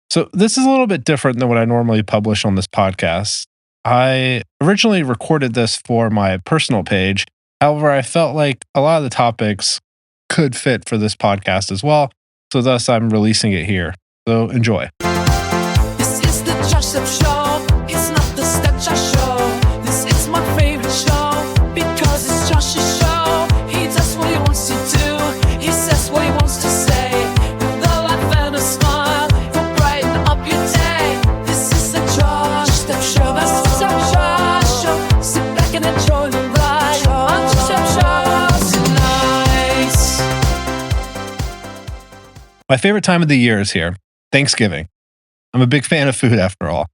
So, this is a little bit different than what I normally publish on this podcast. I originally recorded this for my personal page. However, I felt like a lot of the topics could fit for this podcast as well. So, thus, I'm releasing it here. So, enjoy. This is the Joseph Show. It's not the Stetcha Show. This is my favorite show because it's Josh's show. He does what he wants to do. He says what he wants to say. With a laugh and a smile, he'll brighten up your day. This is the Josh Step Show. This is the Josh Show. Sit back and enjoy the ride on Joseph Show tonight. My favorite time of the year is here, Thanksgiving. I'm a big fan of food after all.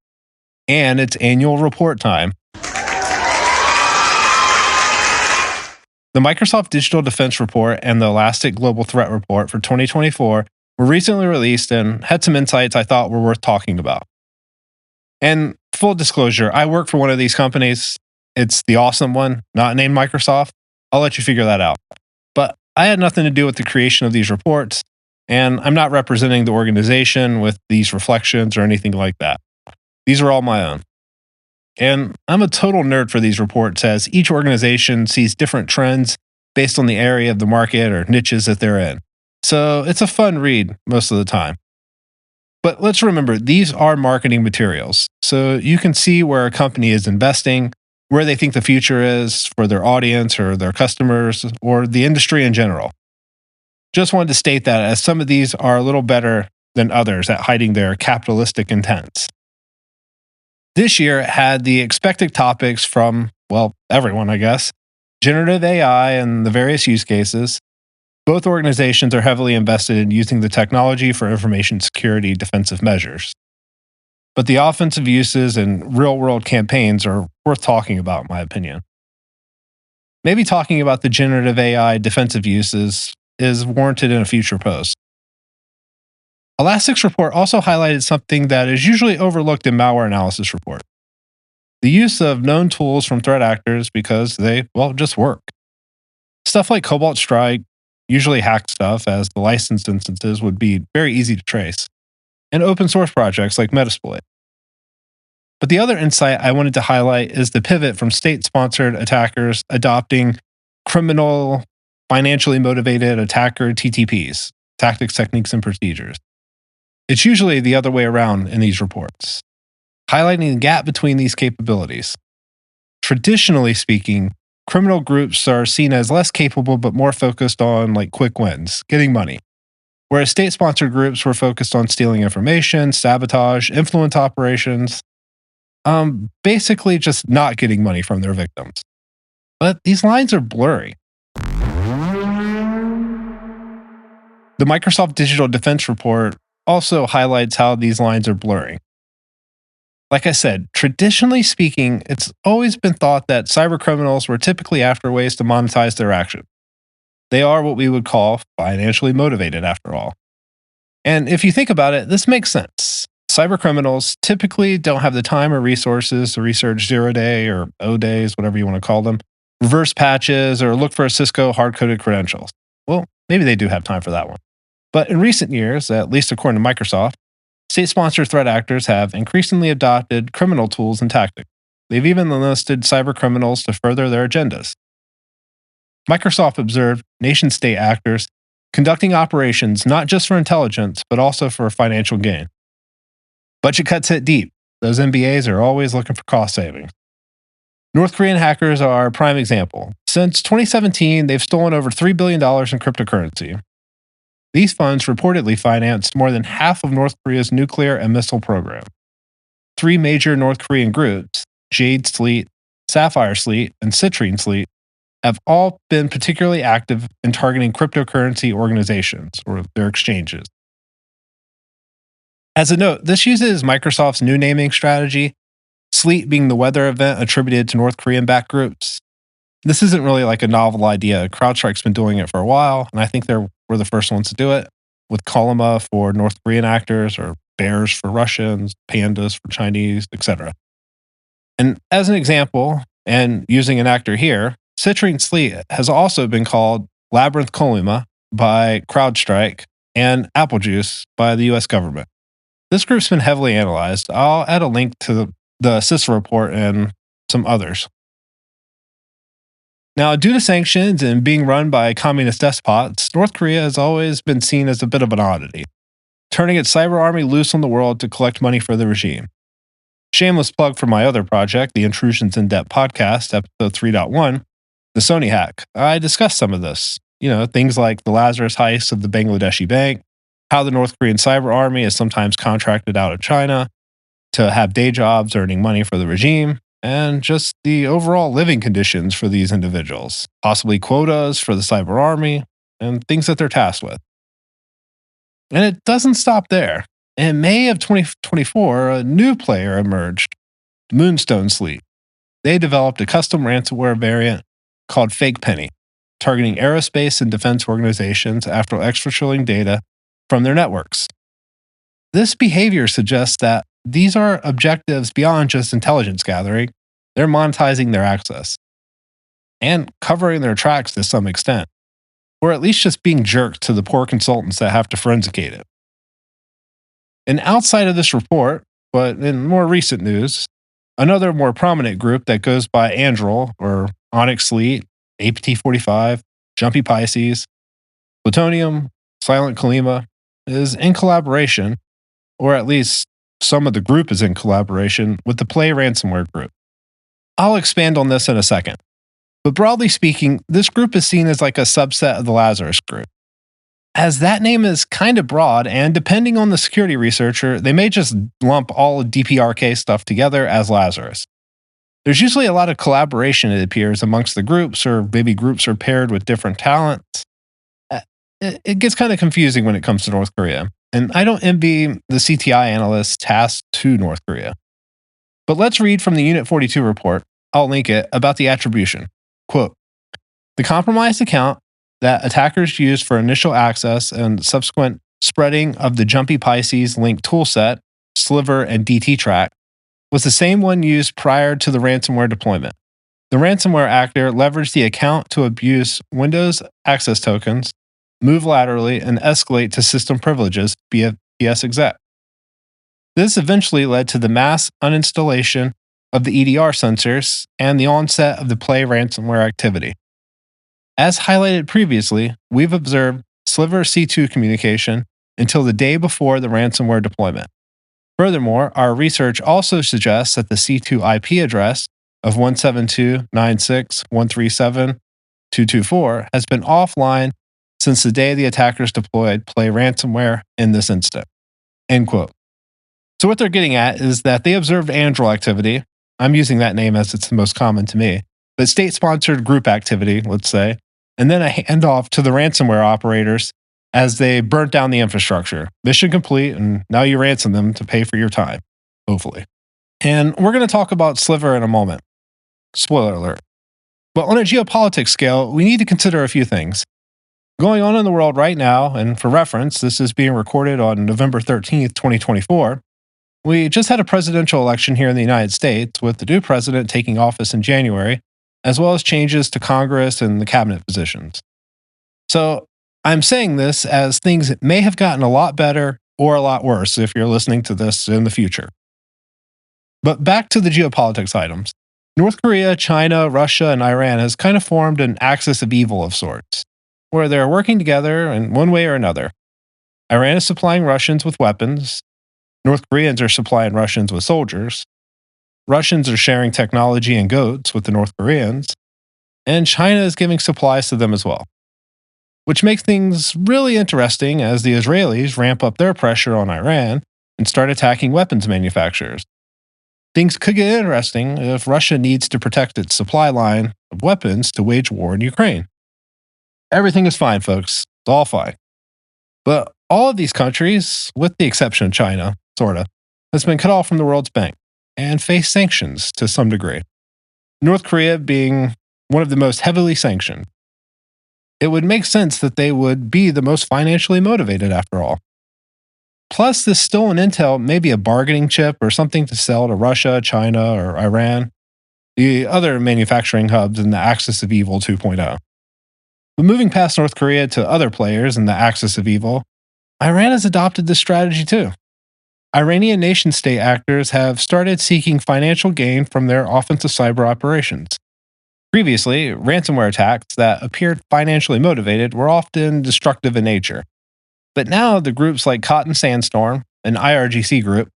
And it's annual report time. The Microsoft Digital Defense Report and the Elastic Global Threat Report for 2024 were recently released and had some insights I thought were worth talking about. And full disclosure, I work for one of these companies. It's the awesome one, not named Microsoft. I'll let you figure that out. But I had nothing to do with the creation of these reports, and I'm not representing the organization with these reflections or anything like that. These are all my own. And I'm a total nerd for these reports, as each organization sees different trends based on the area of the market or niches that they're in. So it's a fun read most of the time. But let's remember, these are marketing materials. So you can see where a company is investing, where they think the future is for their audience or their customers or the industry in general. Just wanted to state that, as some of these are a little better than others at hiding their capitalistic intents. This year had the expected topics from, well, everyone, I guess. Generative AI and the various use cases. Both organizations are heavily invested in using the technology for information security defensive measures. But the offensive uses and real-world campaigns are worth talking about, in my opinion. Maybe talking about the generative AI defensive uses is warranted in a future post. Elastic's report also highlighted something that is usually overlooked in malware analysis report. The use of known tools from threat actors because they, well, just work. Stuff like Cobalt Strike, usually hacked stuff, as the licensed instances would be very easy to trace, and open source projects like Metasploit. But the other insight I wanted to highlight is the pivot from state-sponsored attackers adopting criminal, financially motivated attacker TTPs, tactics, techniques, and procedures. It's usually the other way around in these reports, highlighting the gap between these capabilities. Traditionally speaking, criminal groups are seen as less capable but more focused on quick wins, getting money, whereas state-sponsored groups were focused on stealing information, sabotage, influence operations, basically just not getting money from their victims. But these lines are blurry. The Microsoft Digital Defense Report also highlights how these lines are blurring. Like I said, traditionally speaking, it's always been thought that cybercriminals were typically after ways to monetize their action. They are what we would call financially motivated, after all. And if you think about it, this makes sense. Cybercriminals typically don't have the time or resources to research zero-day or O-days, whatever you want to call them, reverse patches, or look for Cisco hard-coded credentials. Well, maybe they do have time for that one. But in recent years, at least according to Microsoft, state-sponsored threat actors have increasingly adopted criminal tools and tactics. They've even enlisted cybercriminals to further their agendas. Microsoft observed nation-state actors conducting operations not just for intelligence, but also for financial gain. Budget cuts hit deep. Those MBAs are always looking for cost savings. North Korean hackers are a prime example. Since 2017, they've stolen over $3 billion in cryptocurrency. These funds reportedly financed more than half of North Korea's nuclear and missile program. 3 major North Korean groups, Jade Sleet, Sapphire Sleet, and Citrine Sleet, have all been particularly active in targeting cryptocurrency organizations or their exchanges. As a note, this uses Microsoft's new naming strategy, Sleet being the weather event attributed to North Korean-backed groups. This isn't really like a novel idea. CrowdStrike's been doing it for a while, and I think they were the first ones to do it, with Kolima for North Korean actors, or bears for Russians, pandas for Chinese, etc. And as an example, and using an actor here, Citrine Sleet has also been called Labyrinth Kolima by CrowdStrike and Apple Juice by the US government. This group's been heavily analyzed. I'll add a link to the CISA report and some others. Now, due to sanctions and being run by communist despots, North Korea has always been seen as a bit of an oddity, turning its cyber army loose on the world to collect money for the regime. Shameless plug for my other project, the Intrusions Indepth podcast, episode 3.1, the Sony hack. I discussed some of this. Things like the Lazarus heist of the Bangladeshi bank, how the North Korean cyber army is sometimes contracted out of China to have day jobs earning money for the regime, and just the overall living conditions for these individuals, possibly quotas for the cyber army, and things that they're tasked with. And it doesn't stop there. In May of 2024, a new player emerged, Moonstone Sleep. They developed a custom ransomware variant called Fake Penny, targeting aerospace and defense organizations after exfiltrating data from their networks. This behavior suggests that these are objectives beyond just intelligence gathering. They're monetizing their access and covering their tracks to some extent, or at least just being jerked to the poor consultants that have to forensicate it. And outside of this report, but in more recent news, another more prominent group that goes by Androl or Onyx Sleet, APT45, Jumpy Pisces, Plutonium, Silent Kalima is in collaboration, or at least some of the group is in collaboration with the Play ransomware group. I'll expand on this in a second. But broadly speaking, this group is seen as like a subset of the Lazarus group. As that name is kind of broad, and depending on the security researcher, they may just lump all DPRK stuff together as Lazarus. There's usually a lot of collaboration, it appears, amongst the groups, or maybe groups are paired with different talents. It gets kind of confusing when it comes to North Korea, and I don't envy the CTI analysts tasked to North Korea. But let's read from the Unit 42 report, I'll link it, about the attribution. Quote, the compromised account that attackers used for initial access and subsequent spreading of the Jumpy Pisces link toolset, Sliver, and DT track was the same one used prior to the ransomware deployment. The ransomware actor leveraged the account to abuse Windows access tokens, move laterally, and escalate to system privileges via PsExec. This eventually led to the mass uninstallation of the EDR sensors and the onset of the Play ransomware activity. As highlighted previously, we've observed Sliver C2 communication until the day before the ransomware deployment. Furthermore, our research also suggests that the C2 IP address of 172.96.137.224 has been offline since the day the attackers deployed Play ransomware in this incident. End quote. So what they're getting at is that they observed Androl activity. I'm using that name as it's the most common to me, but state-sponsored group activity, let's say, and then a handoff to the ransomware operators as they burnt down the infrastructure. Mission complete, and now you ransom them to pay for your time, hopefully. And we're going to talk about Sliver in a moment. Spoiler alert. But on a geopolitics scale, we need to consider a few things. Going on in the world right now, and for reference, this is being recorded on November 13th, 2024, we just had a presidential election here in the United States with the new president taking office in January, as well as changes to Congress and the cabinet positions. So I'm saying this as things may have gotten a lot better or a lot worse if you're listening to this in the future. But back to the geopolitics items. North Korea, China, Russia, and Iran has kind of formed an axis of evil of sorts, where they're working together in one way or another. Iran is supplying Russians with weapons. North Koreans are supplying Russians with soldiers. Russians are sharing technology and goats with the North Koreans. And China is giving supplies to them as well. Which makes things really interesting as the Israelis ramp up their pressure on Iran and start attacking weapons manufacturers. Things could get interesting if Russia needs to protect its supply line of weapons to wage war in Ukraine. Everything is fine, folks. It's all fine. But all of these countries, with the exception of China, has been cut off from the world's bank and face sanctions to some degree. North Korea being one of the most heavily sanctioned. It would make sense that they would be the most financially motivated after all. Plus, this stolen intel may be a bargaining chip or something to sell to Russia, China, or Iran, the other manufacturing hubs in the Axis of Evil 2.0. But moving past North Korea to other players in the Axis of Evil, Iran has adopted this strategy too. Iranian nation-state actors have started seeking financial gain from their offensive cyber operations. Previously, ransomware attacks that appeared financially motivated were often destructive in nature. But now, the groups like Cotton Sandstorm, an IRGC group,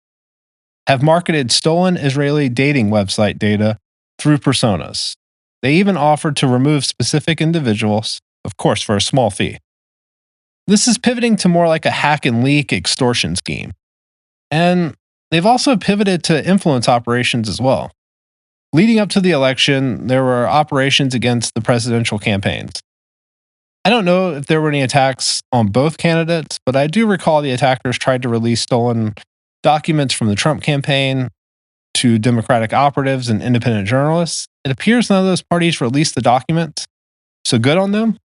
have marketed stolen Israeli dating website data through personas. They even offered to remove specific individuals, of course, for a small fee. This is pivoting to more like a hack and leak extortion scheme. And they've also pivoted to influence operations as well. Leading up to the election, there were operations against the presidential campaigns. I don't know if there were any attacks on both candidates, but I do recall the attackers tried to release stolen documents from the Trump campaign to Democratic operatives and independent journalists. It appears none of those parties released the documents, so good on them.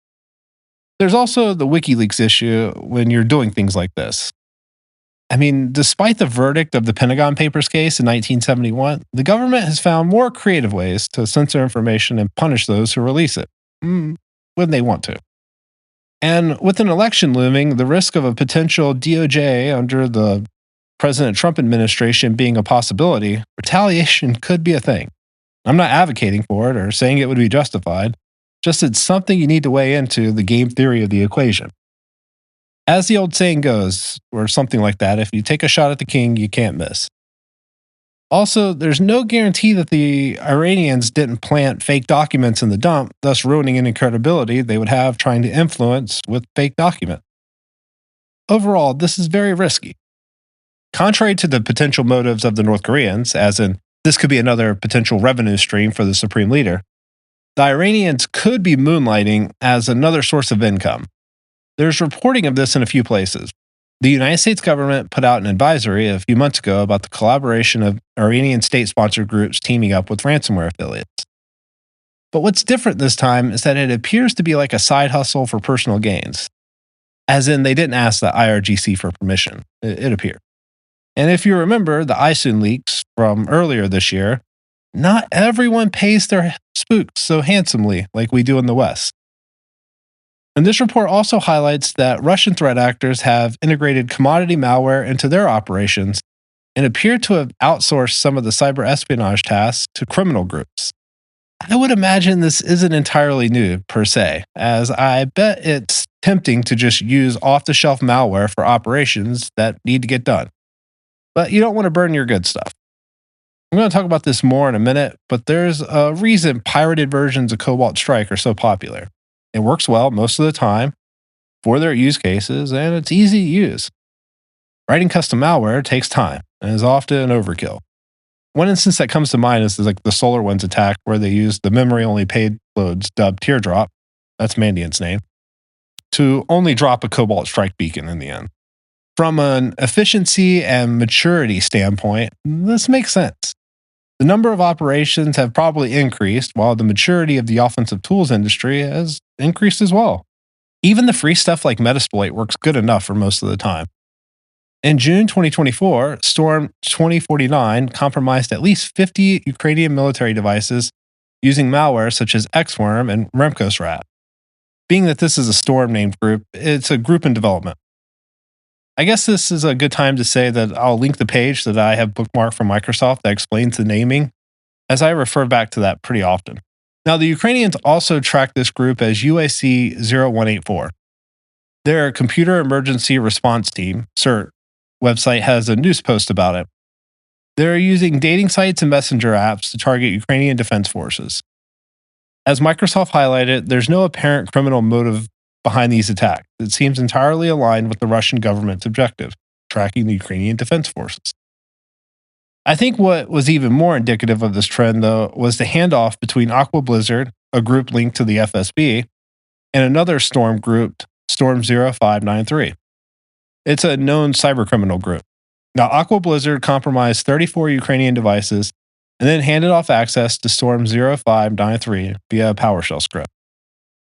There's also the WikiLeaks issue when you're doing things like this. I mean, despite the verdict of the Pentagon Papers case in 1971, the government has found more creative ways to censor information and punish those who release it, when they want to. And with an election looming, the risk of a potential DOJ under the President Trump administration being a possibility, retaliation could be a thing. I'm not advocating for it or saying it would be justified, just it's something you need to weigh into the game theory of the equation. As the old saying goes, or something like that, if you take a shot at the king, you can't miss. Also, there's no guarantee that the Iranians didn't plant fake documents in the dump, thus ruining any credibility they would have trying to influence with fake documents. Overall, this is very risky. Contrary to the potential motives of the North Koreans, as in this could be another potential revenue stream for the supreme leader, the Iranians could be moonlighting as another source of income. There's reporting of this in a few places. The United States government put out an advisory a few months ago about the collaboration of Iranian state-sponsored groups teaming up with ransomware affiliates. But what's different this time is that it appears to be like a side hustle for personal gains. As in, they didn't ask the IRGC for permission. It appeared. And if you remember the ISON leaks from earlier this year, not everyone pays their spooks so handsomely like we do in the West. And this report also highlights that Russian threat actors have integrated commodity malware into their operations and appear to have outsourced some of the cyber espionage tasks to criminal groups. I would imagine this isn't entirely new, per se, as I bet it's tempting to just use off-the-shelf malware for operations that need to get done. But you don't want to burn your good stuff. I'm going to talk about this more in a minute, but there's a reason pirated versions of Cobalt Strike are so popular. It works well most of the time for their use cases, and it's easy to use. Writing custom malware takes time and is often overkill. One instance that comes to mind is like the SolarWinds attack, where they used the memory-only payloads dubbed Teardrop, that's Mandiant's name, to only drop a Cobalt Strike beacon in the end. From an efficiency and maturity standpoint, this makes sense. The number of operations have probably increased, while the maturity of the offensive tools industry has increased as well. Even the free stuff like Metasploit works good enough for most of the time. In June 2024, Storm 2049 compromised at least 50 Ukrainian military devices using malware such as Xworm and Remkos Rat. Being that this is a Storm-named group, it's a group in development. I guess this is a good time to say that I'll link the page that I have bookmarked from Microsoft that explains the naming, as I refer back to that pretty often. Now, the Ukrainians also track this group as UAC 0184. Their Computer Emergency Response Team, CERT, website has a news post about it. They're using dating sites and messenger apps to target Ukrainian defense forces. As Microsoft highlighted, there's no apparent criminal motive behind these attacks. It seems entirely aligned with the Russian government's objective, tracking the Ukrainian defense forces. I think what was even more indicative of this trend, though, was the handoff between Aqua Blizzard, a group linked to the FSB, and another Storm group, Storm 0593. It's a known cybercriminal group. Now, Aqua Blizzard compromised 34 Ukrainian devices and then handed off access to Storm 0593 via a PowerShell script.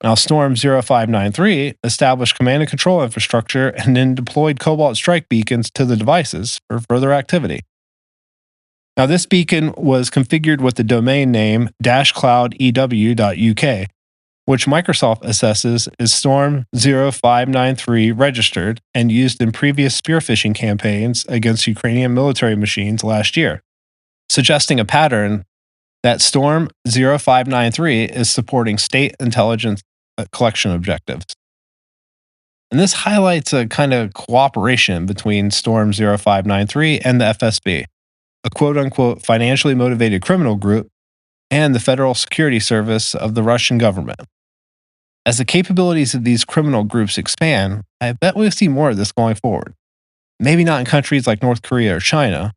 Now, Storm 0593 established command and control infrastructure and then deployed Cobalt Strike beacons to the devices for further activity. Now, this beacon was configured with the domain name -cloudew.uk, which Microsoft assesses is Storm 0593 registered and used in previous spear phishing campaigns against Ukrainian military machines last year, suggesting a pattern that Storm 0593 is supporting state intelligence collection objectives. And this highlights a kind of cooperation between Storm 0593 and the FSB, a quote unquote financially motivated criminal group, and the Federal Security Service of the Russian government. As the capabilities of these criminal groups expand, I bet we'll see more of this going forward. Maybe not in countries like North Korea or China,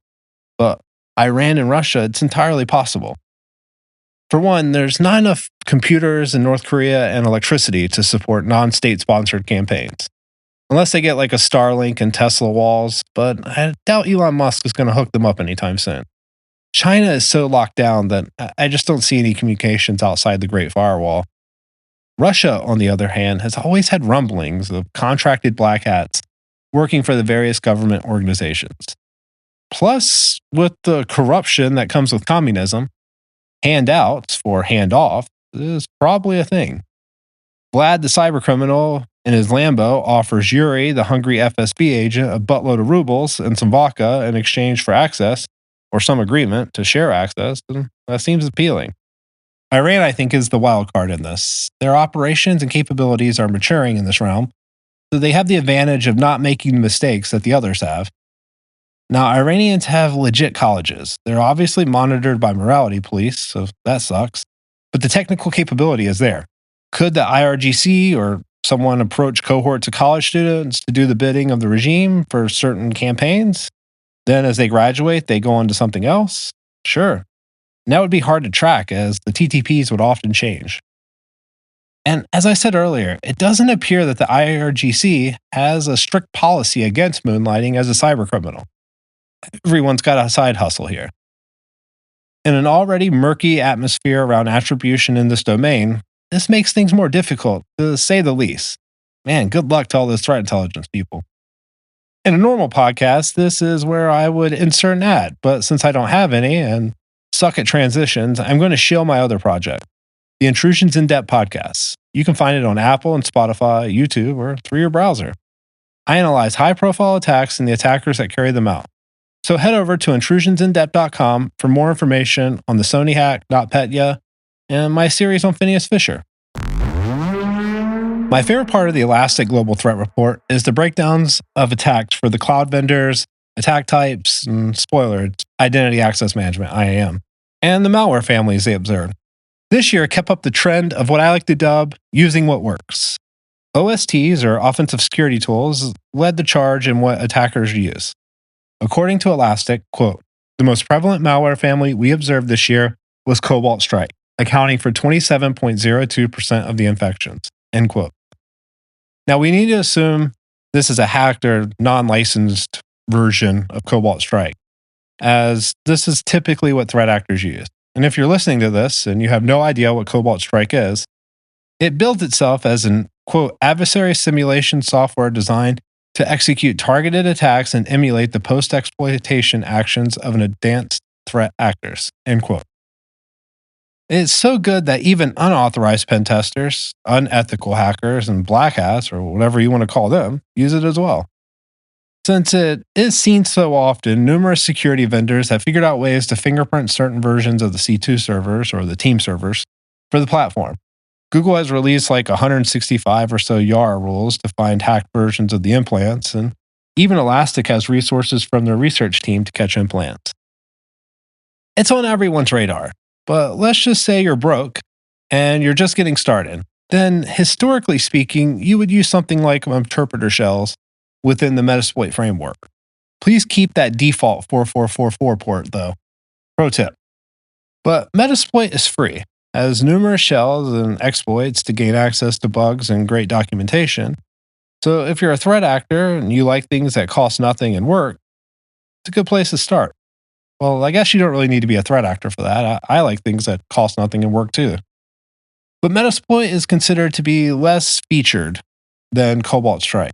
but Iran and Russia, it's entirely possible. For one, there's not enough computers in North Korea and electricity to support non-state sponsored campaigns. Unless they get like a Starlink and Tesla walls, but I doubt Elon Musk is going to hook them up anytime soon. China is so locked down that I just don't see any communications outside the Great Firewall. Russia, on the other hand, has always had rumblings of contracted black hats working for the various government organizations. Plus, with the corruption that comes with communism, handouts for handoff is probably a thing. Vlad the cybercriminal in his Lambo offers Yuri, the hungry FSB agent, a buttload of rubles and some vodka in exchange for access or some agreement to share access, and that seems appealing. Iran, I think, is the wild card in this. Their operations and capabilities are maturing in this realm, so they have the advantage of not making the mistakes that the others have. Now, Iranians have legit colleges. They're obviously monitored by morality police, so that sucks. But the technical capability is there. Could the IRGC or someone approach cohorts of college students to do the bidding of the regime for certain campaigns? Then as they graduate, they go on to something else? Sure. And that would be hard to track as the TTPs would often change. And as I said earlier, it doesn't appear that the IRGC has a strict policy against moonlighting as a cybercriminal. Everyone's got a side hustle here. In an already murky atmosphere around attribution in this domain, this makes things more difficult, to say the least. Man, good luck to all those threat intelligence people. In a normal podcast, this is where I would insert an ad, but since I don't have any and suck at transitions, I'm going to shill my other project, the Intrusions Indepth podcast. You can find it on Apple and Spotify, YouTube, or through your browser. I analyze high-profile attacks and the attackers that carry them out. So head over to intrusionsindepth.com for more information on the Sony hack, NotPetya, and my series on Phineas Fisher. My favorite part of the Elastic Global Threat Report is the breakdowns of attacks for the cloud vendors, attack types, and spoiler, it's Identity Access Management, IAM, and the malware families they observed. This year kept up the trend of what I like to dub using what works. OSTs, or offensive security tools, led the charge in what attackers use. According to Elastic, quote, the most prevalent malware family we observed this year was Cobalt Strike, accounting for 27.02% of the infections, end quote. Now, we need to assume this is a hacked or non-licensed version of Cobalt Strike, as this is typically what threat actors use. And if you're listening to this and you have no idea what Cobalt Strike is, it builds itself as an, quote, adversary simulation software designed to execute targeted attacks and emulate the post-exploitation actions of an advanced threat actors, end quote. It's so good that even unauthorized pen testers, unethical hackers, and black hats, or whatever you want to call them, use it as well. Since it is seen so often, numerous security vendors have figured out ways to fingerprint certain versions of the C2 servers, or the team servers, for the platform. Google has released like 165 or so YARA rules to find hacked versions of the implants, and even Elastic has resources from their research team to catch implants. It's on everyone's radar, but let's just say you're broke and you're just getting started. Then, historically speaking, you would use something like interpreter shells within the Metasploit framework. Please keep that default 4444 port, though. Pro tip. But Metasploit is free, has numerous shells and exploits to gain access to bugs and great documentation. So if you're a threat actor and you like things that cost nothing and work, it's a good place to start. Well, I guess you don't really need to be a threat actor for that. I like things that cost nothing and work too. But Metasploit is considered to be less featured than Cobalt Strike.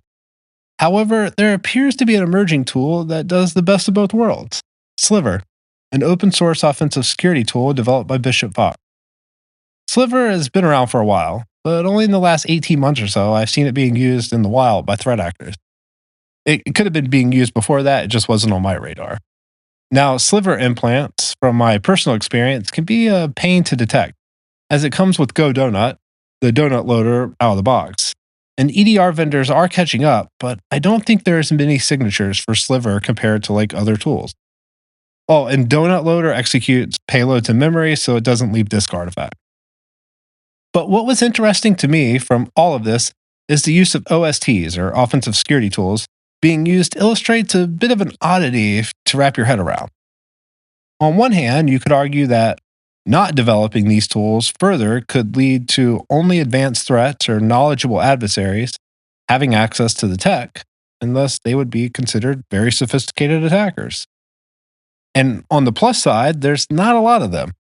However, there appears to be an emerging tool that does the best of both worlds, Sliver, an open source offensive security tool developed by Bishop Fox. Sliver has been around for a while, but only in the last 18 months or so I've seen it being used in the wild by threat actors. It could have been being used before that, it just wasn't on my radar. Now, sliver implants, from my personal experience, can be a pain to detect, as it comes with Go Donut, the donut loader, out of the box. And EDR vendors are catching up, but I don't think there's many signatures for sliver compared to like other tools. Oh, and donut loader executes payload to memory so it doesn't leave disk artifact. But what was interesting to me from all of this is the use of OSTs, or offensive security tools, being used illustrates a bit of an oddity to wrap your head around. On one hand, you could argue that not developing these tools further could lead to only advanced threats or knowledgeable adversaries having access to the tech, and thus they would be considered very sophisticated attackers. And on the plus side, there's not a lot of them.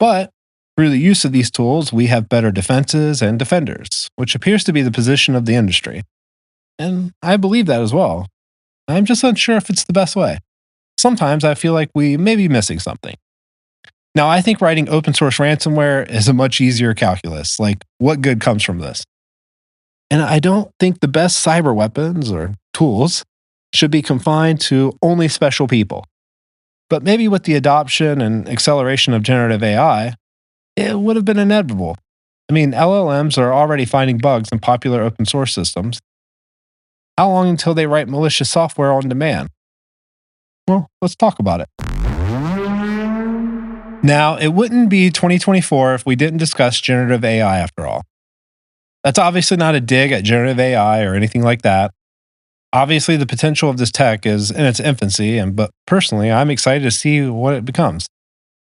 But through the use of these tools, we have better defenses and defenders, which appears to be the position of the industry. And I believe that as well. I'm just unsure if it's the best way. Sometimes I feel like we may be missing something. Now, I think writing open source ransomware is a much easier calculus. Like, what good comes from this? And I don't think the best cyber weapons or tools should be confined to only special people. But maybe with the adoption and acceleration of generative AI, it would have been inevitable. I mean, LLMs are already finding bugs in popular open source systems. How long until they write malicious software on demand? Well, let's talk about it. Now, it wouldn't be 2024 if we didn't discuss generative AI after all. That's obviously not a dig at generative AI or anything like that. Obviously, the potential of this tech is in its infancy, but personally, I'm excited to see what it becomes,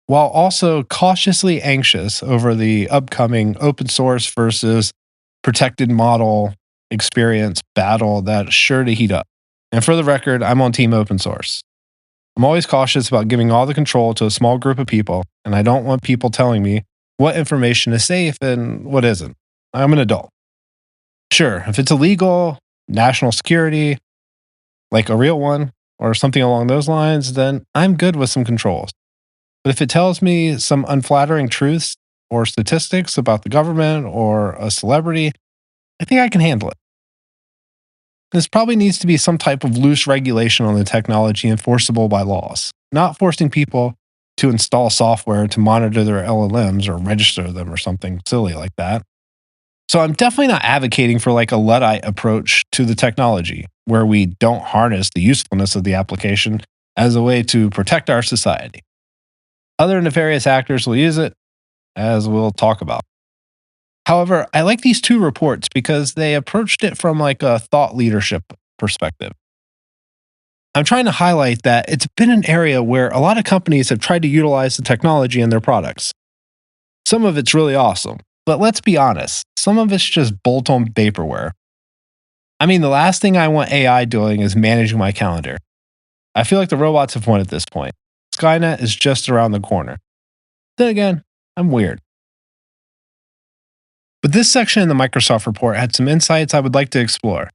while also cautiously anxious over the upcoming open source versus protected model experience battle that's sure to heat up. And for the record, I'm on team open source. I'm always cautious about giving all the control to a small group of people, and I don't want people telling me what information is safe and what isn't. I'm an adult. Sure, if it's illegal, national security, like a real one, or something along those lines, then I'm good with some controls. But if it tells me some unflattering truths or statistics about the government or a celebrity, I think I can handle it. This probably needs to be some type of loose regulation on the technology enforceable by laws, not forcing people to install software to monitor their LLMs or register them or something silly like that. So I'm definitely not advocating for like a Luddite approach to the technology, where we don't harness the usefulness of the application as a way to protect our society. Other nefarious actors will use it, as we'll talk about. However, I like these two reports because they approached it from like a thought leadership perspective. I'm trying to highlight that it's been an area where a lot of companies have tried to utilize the technology in their products. Some of it's really awesome, but let's be honest, some of it's just bolt-on vaporware. I mean, the last thing I want AI doing is managing my calendar. I feel like the robots have won at this point. Skynet is just around the corner. Then again, I'm weird. But this section in the Microsoft report had some insights I would like to explore.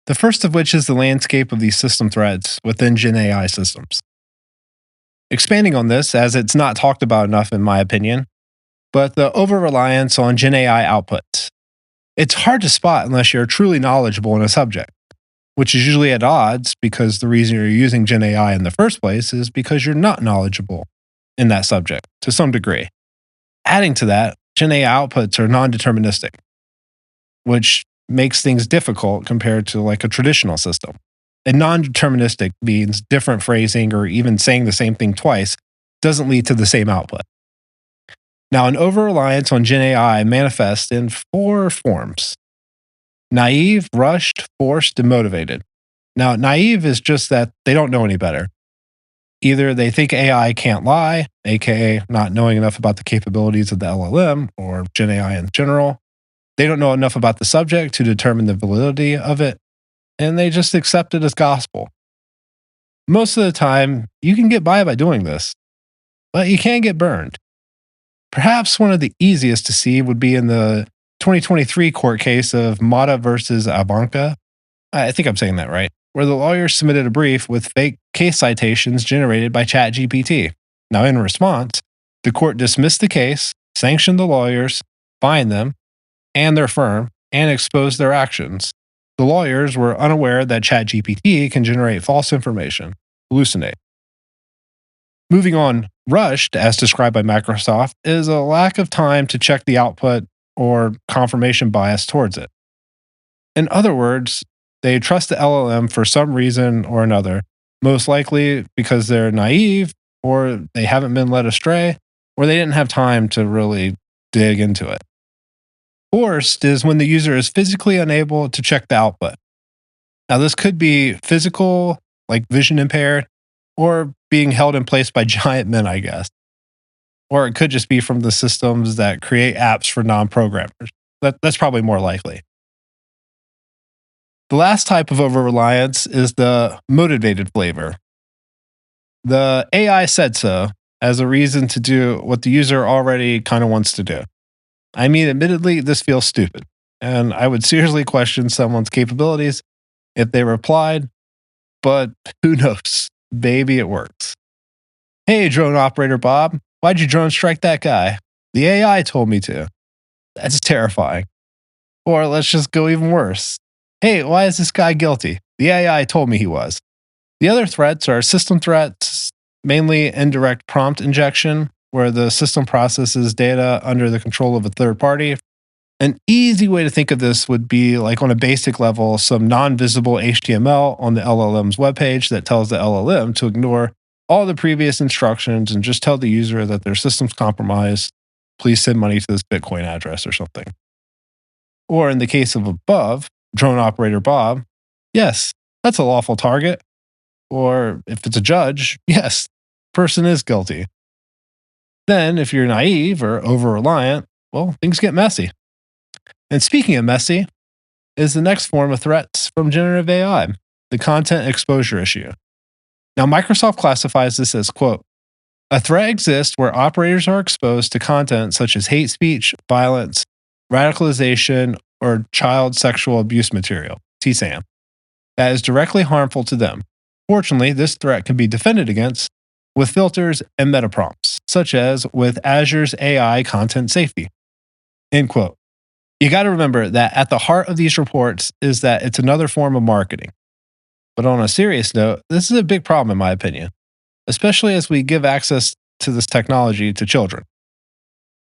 The first of which is the landscape of these system threats within Gen AI systems. Expanding on this, as it's not talked about enough in my opinion, but the over-reliance on Gen AI outputs. It's hard to spot unless you're truly knowledgeable in a subject, which is usually at odds because the reason you're using Gen AI in the first place is because you're not knowledgeable in that subject to some degree. Adding to that, Gen AI outputs are non-deterministic, which makes things difficult compared to like a traditional system. And non-deterministic means different phrasing or even saying the same thing twice doesn't lead to the same output. Now, an over-reliance on Gen AI manifests in 4 forms: naive, rushed, forced, and motivated. Now, naive is just that they don't know any better. Either they think AI can't lie, aka not knowing enough about the capabilities of the LLM or Gen AI in general. They don't know enough about the subject to determine the validity of it, and they just accept it as gospel. Most of the time, you can get by doing this, but you can get burned. Perhaps one of the easiest to see would be in the 2023 court case of Mata versus Ivanka. I think I'm saying that right, where the lawyers submitted a brief with fake case citations generated by ChatGPT. Now, in response, the court dismissed the case, sanctioned the lawyers, find them and their firm and expose their actions. The lawyers were unaware that ChatGPT can generate false information, hallucinate. Moving on, rushed, as described by Microsoft, is a lack of time to check the output or confirmation bias towards it. In other words, they trust the LLM for some reason or another, most likely because they're naive or they haven't been led astray or they didn't have time to really dig into it. Forced is when the user is physically unable to check the output. Now, this could be physical, like vision impaired, or being held in place by giant men, I guess. Or it could just be from the systems that create apps for non programmers. That's probably more likely. The last type of over reliance is the motivated flavor. The AI said so as a reason to do what the user already kind of wants to do. I mean, admittedly, this feels stupid, and I would seriously question someone's capabilities if they replied, but who knows? Maybe it works. Hey, drone operator Bob, why'd you drone strike that guy? The AI told me to. That's terrifying. Or let's just go even worse. Hey, why is this guy guilty? The AI told me he was. The other threats are system threats, mainly indirect prompt injection, where the system processes data under the control of a third party. An easy way to think of this would be like on a basic level, some non-visible HTML on the LLM's webpage that tells the LLM to ignore all the previous instructions and just tell the user that their system's compromised. Please send money to this Bitcoin address or something. Or in the case of above, drone operator Bob, yes, that's a lawful target. Or if it's a judge, yes, person is guilty. Then if you're naive or over-reliant, well, things get messy. And speaking of messy, is the next form of threats from generative AI, the content exposure issue. Now, Microsoft classifies this as, quote, a threat exists where operators are exposed to content such as hate speech, violence, radicalization, or child sexual abuse material, TSAM, that is directly harmful to them. Fortunately, this threat can be defended against with filters and meta prompts, such as with Azure's AI content safety. End quote. You got to remember that at the heart of these reports is that it's another form of marketing. But on a serious note, this is a big problem in my opinion, especially as we give access to this technology to children.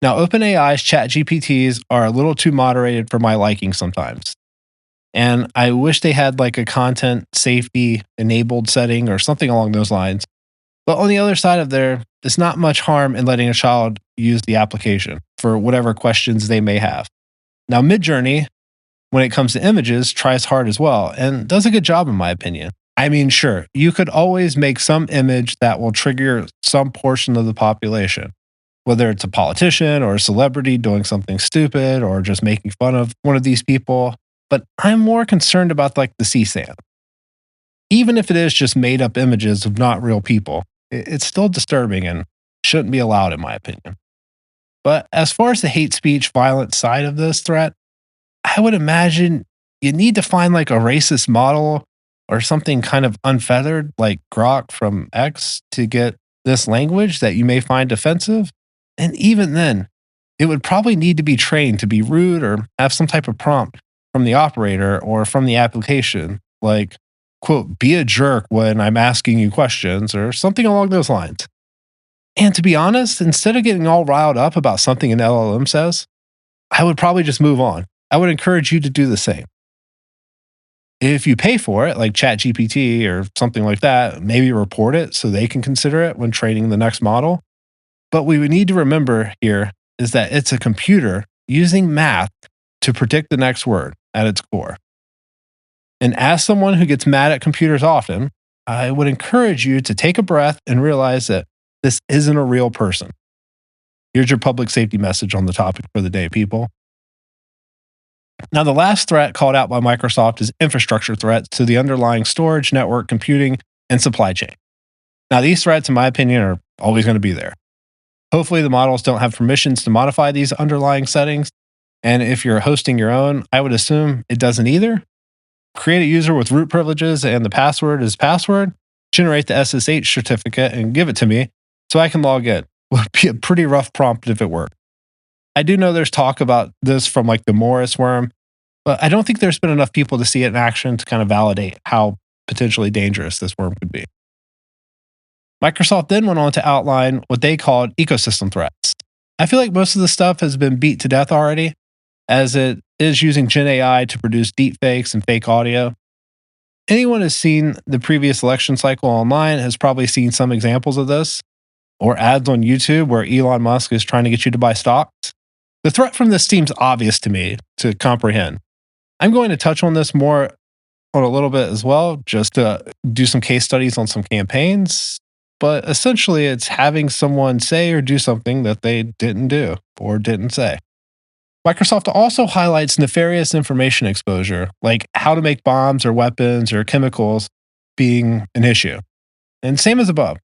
Now, OpenAI's ChatGPTs are a little too moderated for my liking sometimes. And I wish they had like a content safety enabled setting or something along those lines. But on the other side of there, there's not much harm in letting a child use the application for whatever questions they may have. Now, Midjourney, when it comes to images, tries hard as well and does a good job in my opinion. I mean, sure, you could always make some image that will trigger some portion of the population, whether it's a politician or a celebrity doing something stupid or just making fun of one of these people. But I'm more concerned about like the CSAM. Even if it is just made up images of not real people, it's still disturbing and shouldn't be allowed in my opinion. But as far as the hate speech, violent side of this threat, I would imagine you need to find like a racist model or something kind of unfeathered like Grok from X to get this language that you may find offensive. And even then, it would probably need to be trained to be rude or have some type of prompt from the operator or from the application, like, quote, be a jerk when I'm asking you questions or something along those lines. And to be honest, instead of getting all riled up about something an LLM says, I would probably just move on. I would encourage you to do the same. If you pay for it, like ChatGPT or something like that, maybe report it so they can consider it when training the next model. But what we need to remember here is that it's a computer using math to predict the next word at its core. And as someone who gets mad at computers often, I would encourage you to take a breath and realize that this isn't a real person. Here's your public safety message on the topic for the day, people. Now, the last threat called out by Microsoft is infrastructure threats to the underlying storage, network, computing, and supply chain. Now, these threats, in my opinion, are always going to be there. Hopefully, the models don't have permissions to modify these underlying settings. And if you're hosting your own, I would assume it doesn't either. Create a user with root privileges and the password is password. Generate the SSH certificate and give it to me so I can log in. Would be a pretty rough prompt if it worked. I do know there's talk about this from like the Morris worm, but I don't think there's been enough people to see it in action to kind of validate how potentially dangerous this worm could be. Microsoft then went on to outline what they called ecosystem threats. I feel like most of the stuff has been beat to death already, as it is using Gen AI to produce deepfakes and fake audio. Anyone who's seen the previous election cycle online has probably seen some examples of this, or ads on YouTube where Elon Musk is trying to get you to buy stocks. The threat from this seems obvious to me to comprehend. I'm going to touch on this more on a little bit as well, just to do some case studies on some campaigns. But essentially, it's having someone say or do something that they didn't do or didn't say. Microsoft also highlights nefarious information exposure, like how to make bombs or weapons or chemicals being an issue. And same as above,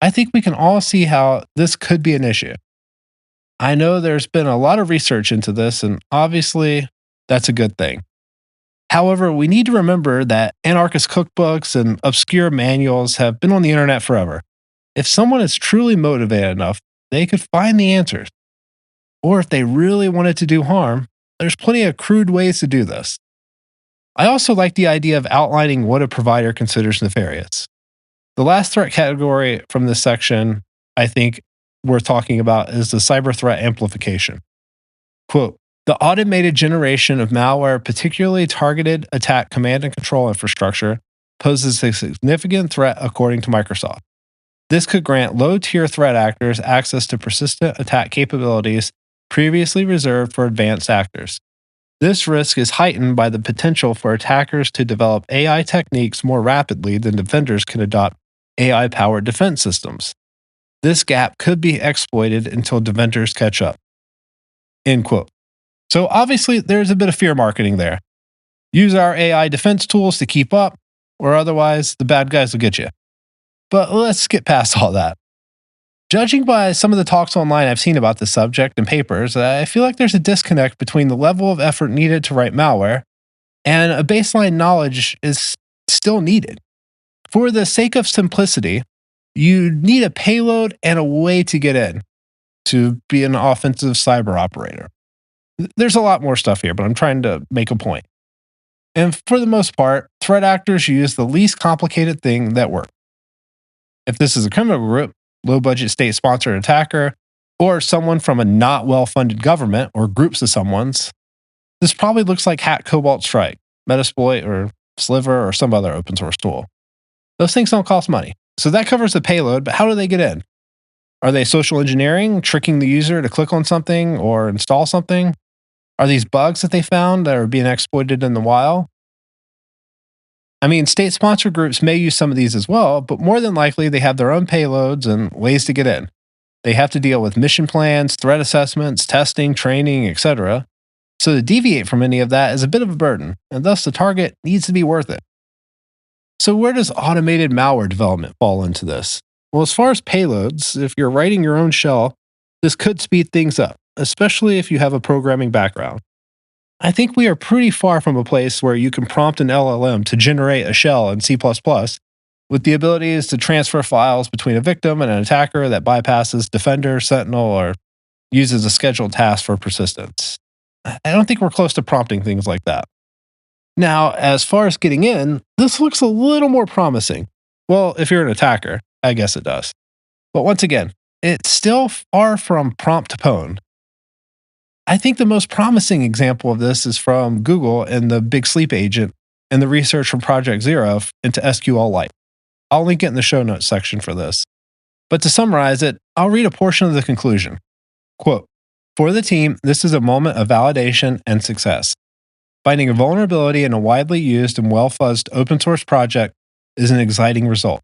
I think we can all see how this could be an issue. I know there's been a lot of research into this, and obviously that's a good thing. However, we need to remember that anarchist cookbooks and obscure manuals have been on the internet forever. If someone is truly motivated enough, they could find the answers. Or if they really wanted to do harm, there's plenty of crude ways to do this. I also like the idea of outlining what a provider considers nefarious. The last threat category from this section, I think, worth talking about is the cyber threat amplification. Quote, the automated generation of malware, particularly targeted attack command and control infrastructure, poses a significant threat according to Microsoft. This could grant low-tier threat actors access to persistent attack capabilities previously reserved for advanced actors. This risk is heightened by the potential for attackers to develop AI techniques more rapidly than defenders can adopt AI-powered defense systems. This gap could be exploited until defenders catch up. End quote. So obviously, there's a bit of fear marketing there. Use our AI defense tools to keep up, or otherwise the bad guys will get you. But let's get past all that. Judging by some of the talks online I've seen about this subject and papers, I feel like there's a disconnect between the level of effort needed to write malware and a baseline knowledge is still needed. For the sake of simplicity, you need a payload and a way to get in to be an offensive cyber operator. There's a lot more stuff here, but I'm trying to make a point. And for the most part, threat actors use the least complicated thing that works. If this is a criminal group, low-budget state-sponsored attacker, or someone from a not well-funded government or groups of someone's, this probably looks like Hack Cobalt Strike, Metasploit, or Sliver, or some other open-source tool. Those things don't cost money. So that covers the payload, but how do they get in? Are they social engineering, tricking the user to click on something or install something? Are these bugs that they found that are being exploited in the wild? I mean, state-sponsored groups may use some of these as well, but more than likely they have their own payloads and ways to get in. They have to deal with mission plans, threat assessments, testing, training, etc. So to deviate from any of that is a bit of a burden, and thus the target needs to be worth it. So where does automated malware development fall into this? Well, as far as payloads, if you're writing your own shell, this could speed things up, especially if you have a programming background. I think we are pretty far from a place where you can prompt an LLM to generate a shell in C++ with the abilities to transfer files between a victim and an attacker that bypasses Defender, Sentinel, or uses a scheduled task for persistence. I don't think we're close to prompting things like that. Now, as far as getting in, this looks a little more promising. Well, if you're an attacker, I guess it does. But once again, it's still far from prompt to pwn. I think the most promising example of this is from Google and the Big Sleep agent and the research from Project Zero into SQLite. I'll link it in the show notes section for this. But to summarize it, I'll read a portion of the conclusion. Quote, for the team, this is a moment of validation and success. Finding a vulnerability in a widely used and well-fuzzed open source project is an exciting result.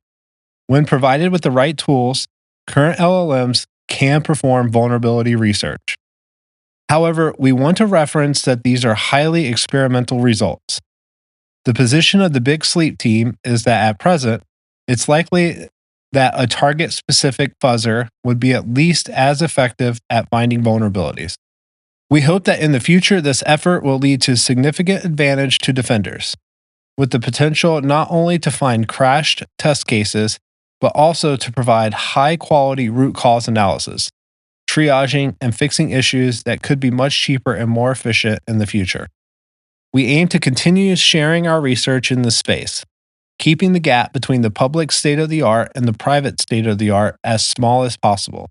When provided with the right tools, current LLMs can perform vulnerability research. However, we want to reference that these are highly experimental results. The position of the Big Sleep team is that at present, it's likely that a target-specific fuzzer would be at least as effective at finding vulnerabilities. We hope that in the future, this effort will lead to significant advantage to defenders, with the potential not only to find crashed test cases, but also to provide high-quality root cause analysis, triaging, and fixing issues that could be much cheaper and more efficient in the future. We aim to continue sharing our research in this space, keeping the gap between the public state of the art and the private state of the art as small as possible.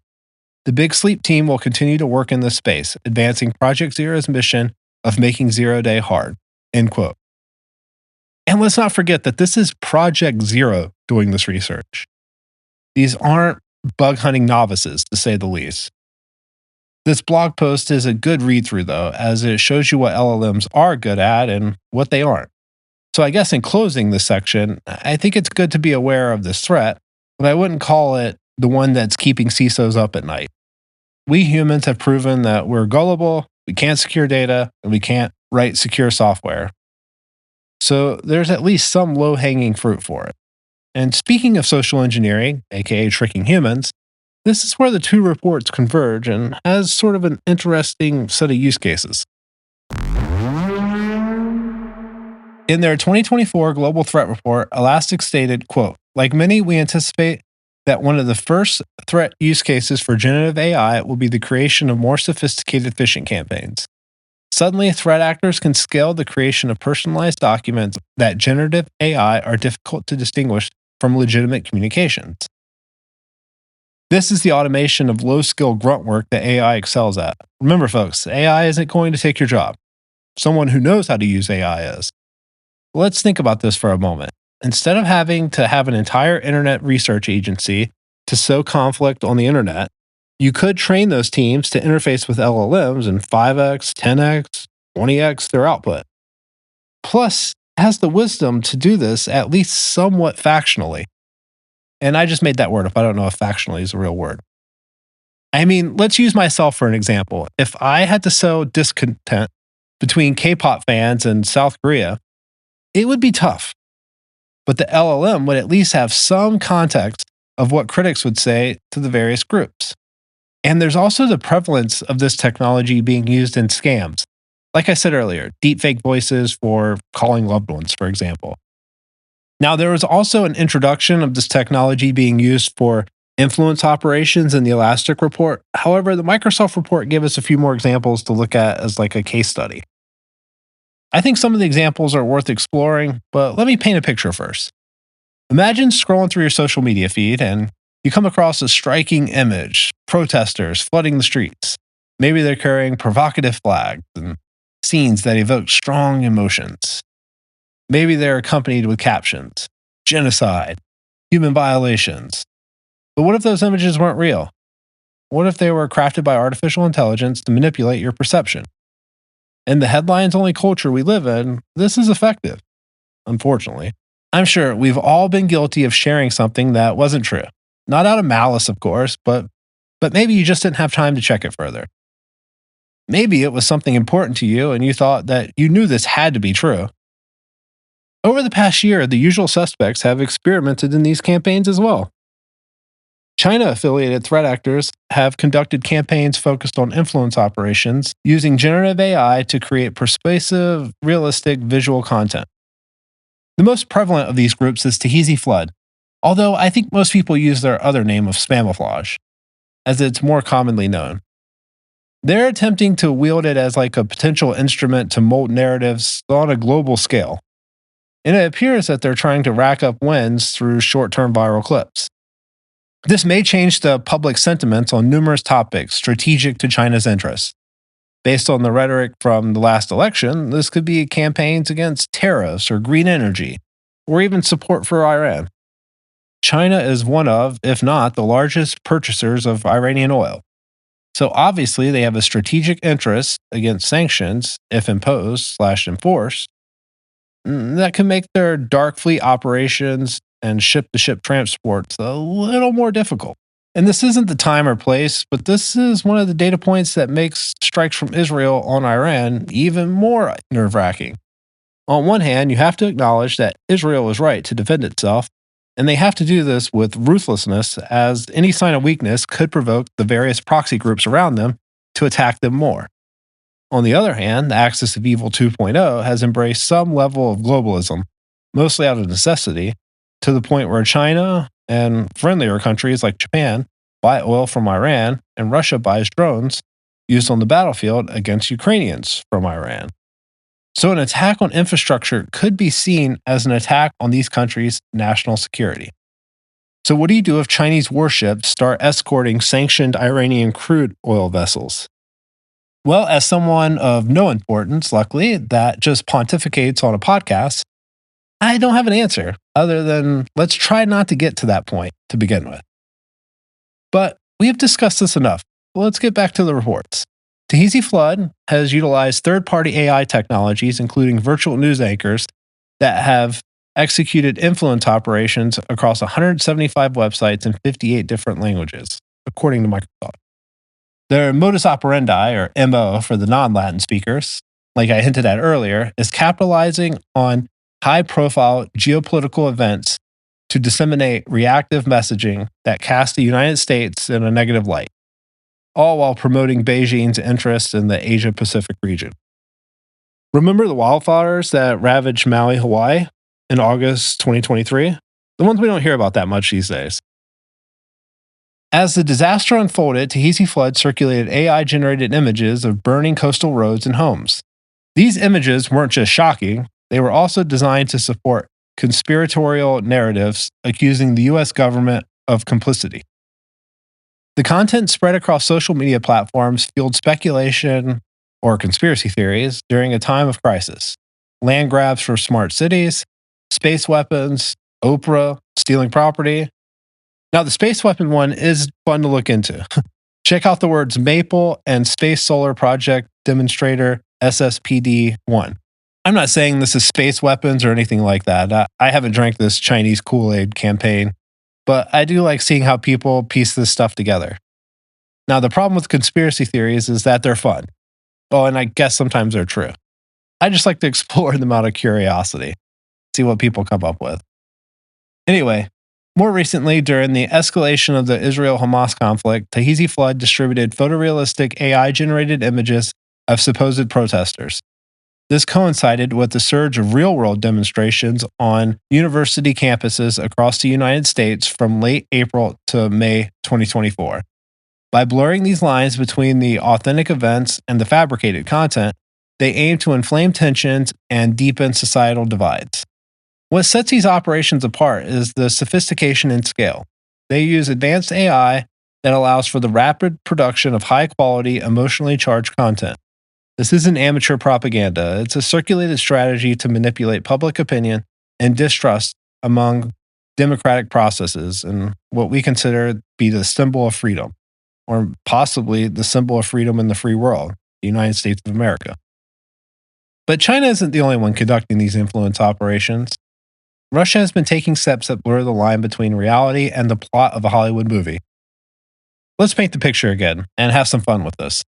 The Big Sleep team will continue to work in this space, advancing Project Zero's mission of making Zero Day hard. End quote. And let's not forget that this is Project Zero doing this research. These aren't bug hunting novices, to say the least. This blog post is a good read through, though, as it shows you what LLMs are good at and what they aren't. So, I guess in closing this section, I think it's good to be aware of this threat, but I wouldn't call it the one that's keeping CISOs up at night. We humans have proven that we're gullible, we can't secure data, and we can't write secure software. So, there's at least some low hanging fruit for it. And speaking of social engineering, aka tricking humans, this is where the two reports converge and has sort of an interesting set of use cases. In their 2024 Global Threat Report, Elastic stated, quote, "Like many, we anticipate that one of the first threat use cases for generative AI will be the creation of more sophisticated phishing campaigns. Suddenly, threat actors can scale the creation of personalized documents that generative AI are difficult to distinguish from legitimate communications. This is the automation of low-skill grunt work that AI excels at. Remember, folks, AI isn't going to take your job. Someone who knows how to use AI is. Let's think about this for a moment. Instead of having to have an entire internet research agency to sow conflict on the internet, you could train those teams to interface with LLMs and 5x, 10x, 20x their output. Plus, it has the wisdom to do this at least somewhat factionally. And I just made that word up. I don't know if factionally is a real word. I mean, let's use myself for an example. If I had to sow discontent between K-pop fans and South Korea, it would be tough. But the LLM would at least have some context of what critics would say to the various groups. And there's also the prevalence of this technology being used in scams. Like I said earlier, deepfake voices for calling loved ones, for example. Now, there was also an introduction of this technology being used for influence operations in the Elastic report. However, the Microsoft report gave us a few more examples to look at as like a case study. I think some of the examples are worth exploring, but let me paint a picture first. Imagine scrolling through your social media feed and you come across a striking image, protesters flooding the streets. Maybe they're carrying provocative flags and scenes that evoke strong emotions. Maybe they're accompanied with captions, genocide, human violations. But what if those images weren't real? What if they were crafted by artificial intelligence to manipulate your perception? In the headlines-only culture we live in, this is effective, unfortunately. I'm sure we've all been guilty of sharing something that wasn't true. Not out of malice, of course, but maybe you just didn't have time to check it further. Maybe it was something important to you and you thought that you knew this had to be true. Over the past year, the usual suspects have experimented in these campaigns as well. China-affiliated threat actors have conducted campaigns focused on influence operations using generative AI to create persuasive, realistic visual content. The most prevalent of these groups is Tahiti Flood, although I think most people use their other name of Spamouflage, as it's more commonly known. They're attempting to wield it as like a potential instrument to mold narratives on a global scale. And it appears that they're trying to rack up wins through short-term viral clips. This may change the public sentiments on numerous topics strategic to China's interests. Based on the rhetoric from the last election, this could be campaigns against tariffs or green energy, or even support for Iran. China is one of, if not the largest purchasers of Iranian oil. So obviously they have a strategic interest against sanctions, if imposed/enforced, that can make their dark fleet operations and ship-to-ship transports a little more difficult. And this isn't the time or place, but this is one of the data points that makes strikes from Israel on Iran even more nerve-wracking. On one hand, you have to acknowledge that Israel is right to defend itself, and they have to do this with ruthlessness, as any sign of weakness could provoke the various proxy groups around them to attack them more. On the other hand, the Axis of Evil 2.0 has embraced some level of globalism, mostly out of necessity, to the point where China and friendlier countries like Japan buy oil from Iran and Russia buys drones used on the battlefield against Ukrainians from Iran. So, an attack on infrastructure could be seen as an attack on these countries' national security. So, what do you do if Chinese warships start escorting sanctioned Iranian crude oil vessels? Well, as someone of no importance, luckily, that just pontificates on a podcast, I don't have an answer other than let's try not to get to that point to begin with. But we have discussed this enough. Let's get back to the reports. Tahiti Flood has utilized third party AI technologies, including virtual news anchors, that have executed influence operations across 175 websites in 58 different languages, according to Microsoft. Their modus operandi, or MO for the non Latin speakers, like I hinted at earlier, is capitalizing on high profile geopolitical events to disseminate reactive messaging that casts the United States in a negative light, all while promoting Beijing's interests in the Asia Pacific region. Remember the wildfires that ravaged Maui, Hawaii in August 2023? The ones we don't hear about that much these days. As the disaster unfolded, Tahiti Flood circulated AI generated images of burning coastal roads and homes. These images weren't just shocking, they were also designed to support conspiratorial narratives accusing the US government of complicity. The content spread across social media platforms fueled speculation or conspiracy theories during a time of crisis. Land grabs for smart cities, space weapons, Oprah, stealing property. Now, the space weapon one is fun to look into. Check out the words Maple and Space Solar Project Demonstrator SSPD 1. I'm not saying this is space weapons or anything like that. I haven't drank this Chinese Kool-Aid campaign, but I do like seeing how people piece this stuff together. Now, the problem with conspiracy theories is that they're fun. Oh, and I guess sometimes they're true. I just like to explore them out of curiosity, see what people come up with. Anyway, more recently, during the escalation of the Israel-Hamas conflict, Tahiti Flood distributed photorealistic AI-generated images of supposed protesters. This coincided with the surge of real-world demonstrations on university campuses across the United States from late April to May 2024. By blurring these lines between the authentic events and the fabricated content, they aim to inflame tensions and deepen societal divides. What sets these operations apart is the sophistication and scale. They use advanced AI that allows for the rapid production of high-quality, emotionally charged content. This isn't amateur propaganda. It's a circulated strategy to manipulate public opinion and distrust among democratic processes and what we consider to be the symbol of freedom, or possibly the symbol of freedom in the free world, the United States of America. But China isn't the only one conducting these influence operations. Russia has been taking steps that blur the line between reality and the plot of a Hollywood movie. Let's paint the picture again and have some fun with this.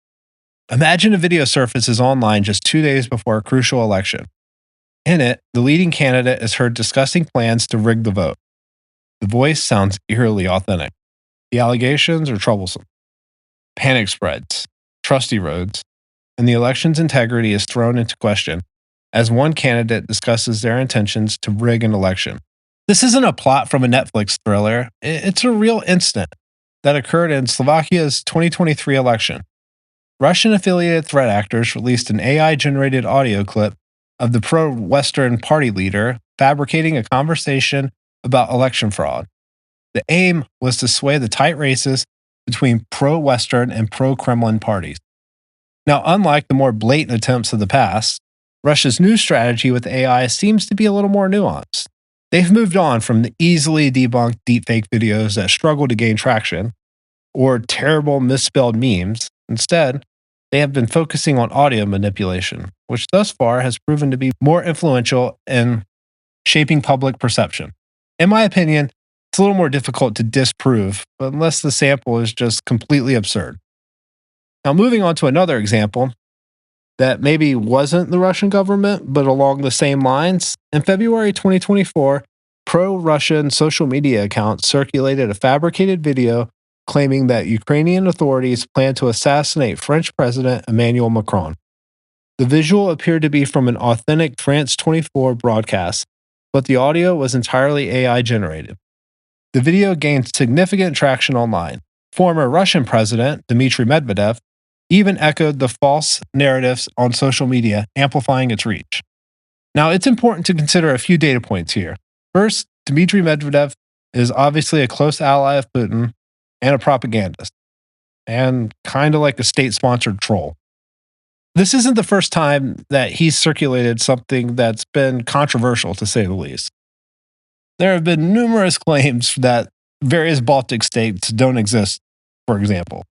Imagine a video surfaces online just 2 days before a crucial election. In it, the leading candidate is heard discussing plans to rig the vote. The voice sounds eerily authentic. The allegations are troublesome. Panic spreads, trust erodes, and the election's integrity is thrown into question as one candidate discusses their intentions to rig an election. This isn't a plot from a Netflix thriller, it's a real incident that occurred in Slovakia's 2023 election. Russian-affiliated threat actors released an AI-generated audio clip of the pro-Western party leader fabricating a conversation about election fraud. The aim was to sway the tight races between pro-Western and pro-Kremlin parties. Now, unlike the more blatant attempts of the past, Russia's new strategy with AI seems to be a little more nuanced. They've moved on from the easily debunked deepfake videos that struggle to gain traction, or terrible misspelled memes. Instead, they have been focusing on audio manipulation, which thus far has proven to be more influential in shaping public perception. In my opinion, it's a little more difficult to disprove, unless the sample is just completely absurd. Now, moving on to another example that maybe wasn't the Russian government, but along the same lines. In February 2024, pro-Russian social media accounts circulated a fabricated video claiming that Ukrainian authorities plan to assassinate French President Emmanuel Macron. The visual appeared to be from an authentic France 24 broadcast, but the audio was entirely AI generated. The video gained significant traction online. Former Russian President Dmitry Medvedev even echoed the false narratives on social media, amplifying its reach. Now, it's important to consider a few data points here. First, Dmitry Medvedev is obviously a close ally of Putin and a propagandist, and kind of like a state sponsored troll. This isn't the first time that he's circulated something that's been controversial, to say the least. There have been numerous claims that various Baltic states don't exist, for example.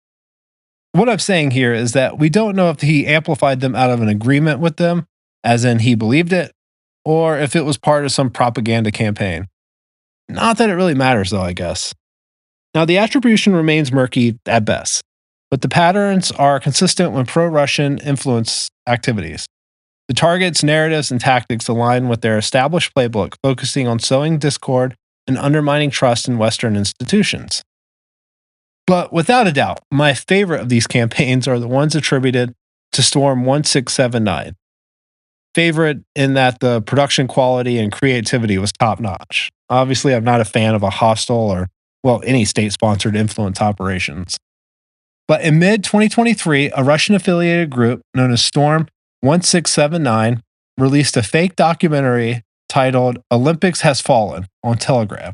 What I'm saying here is that we don't know if he amplified them out of an agreement with them, as in he believed it, or if it was part of some propaganda campaign. Not that it really matters, though, I guess. Now, the attribution remains murky at best, but the patterns are consistent with pro Russian influence activities. The targets, narratives, and tactics align with their established playbook, focusing on sowing discord and undermining trust in Western institutions. But without a doubt, my favorite of these campaigns are the ones attributed to Storm 1679. Favorite in that the production quality and creativity was top notch. Obviously, I'm not a fan of a hostile or, well, any state sponsored influence operations. But in mid 2023, a Russian affiliated group known as Storm 1679 released a fake documentary titled Olympics Has Fallen on Telegram.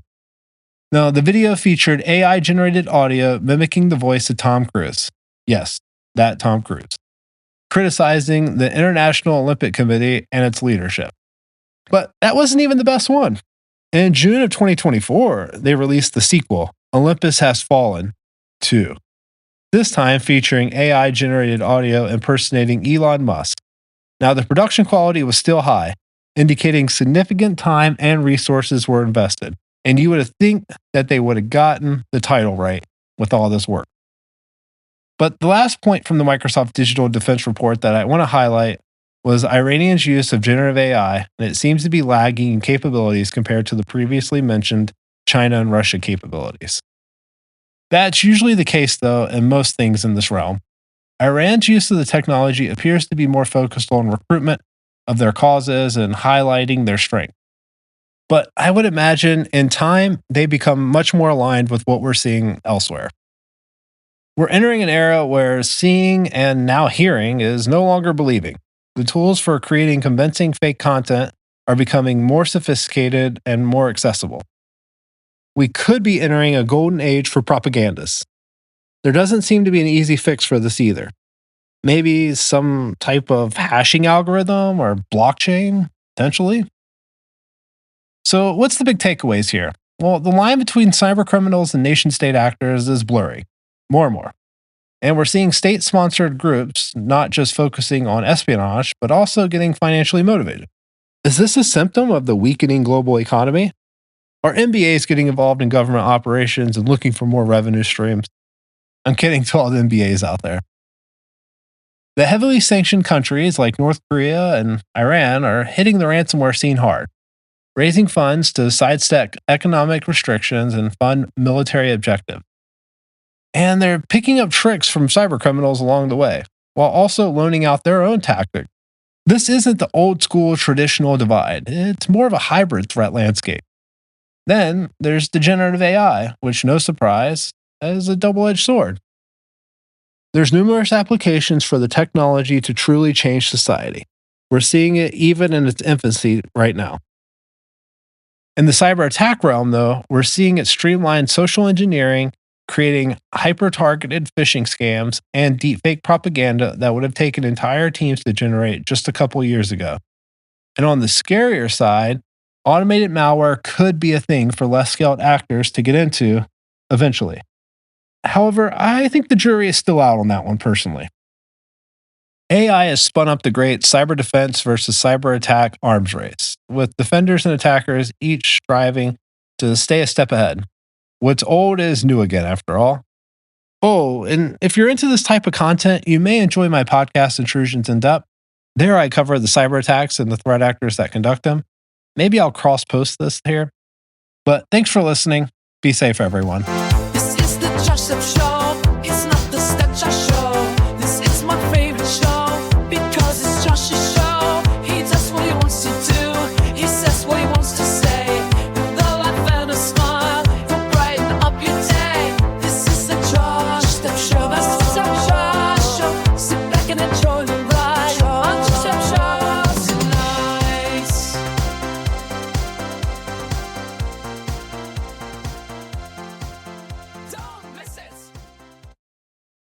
Now, the video featured AI generated audio mimicking the voice of Tom Cruise. Yes, that Tom Cruise. Criticizing the International Olympic Committee and its leadership. But that wasn't even the best one. In June of 2024, they released the sequel, Olympus Has Fallen 2. This time featuring AI generated audio impersonating Elon Musk. Now, the production quality was still high, indicating significant time and resources were invested. And you would think that they would have gotten the title right with all this work. But the last point from the Microsoft Digital Defense Report that I want to highlight was Iranians' use of generative AI, and it seems to be lagging in capabilities compared to the previously mentioned China and Russia capabilities. That's usually the case, though, in most things in this realm. Iran's use of the technology appears to be more focused on recruitment of their causes and highlighting their strength. But I would imagine in time, they become much more aligned with what we're seeing elsewhere. We're entering an era where seeing and now hearing is no longer believing. The tools for creating convincing fake content are becoming more sophisticated and more accessible. We could be entering a golden age for propagandists. There doesn't seem to be an easy fix for this either. Maybe some type of hashing algorithm or blockchain, potentially. So, what's the big takeaways here? Well, the line between cybercriminals and nation state actors is blurry, more and more. And we're seeing state sponsored groups not just focusing on espionage, but also getting financially motivated. Is this a symptom of the weakening global economy? Are MBAs getting involved in government operations and looking for more revenue streams? I'm kidding to all the MBAs out there. The heavily sanctioned countries like North Korea and Iran are hitting the ransomware scene hard, raising funds to sidestep economic restrictions and fund military objectives. And they're picking up tricks from cybercriminals along the way, while also loaning out their own tactics. This isn't the old school traditional divide, it's more of a hybrid threat landscape. Then there's the generative AI, which, no surprise, is a double-edged sword. There's numerous applications for the technology to truly change society. We're seeing it even in its infancy right now. In the cyber attack realm, though, we're seeing it streamline social engineering, creating hyper-targeted phishing scams and deepfake propaganda that would have taken entire teams to generate just a couple years ago. And on the scarier side, automated malware could be a thing for less skilled actors to get into eventually. However, I think the jury is still out on that one personally. AI has spun up the great cyber defense versus cyber attack arms race, with defenders and attackers each striving to stay a step ahead. What's old is new again, after all. Oh, and if you're into this type of content, you may enjoy my podcast, Intrusions, Indepth. There I cover the cyber attacks and the threat actors that conduct them. Maybe I'll cross-post this here. But thanks for listening. Be safe, everyone. This is the Joseph Show.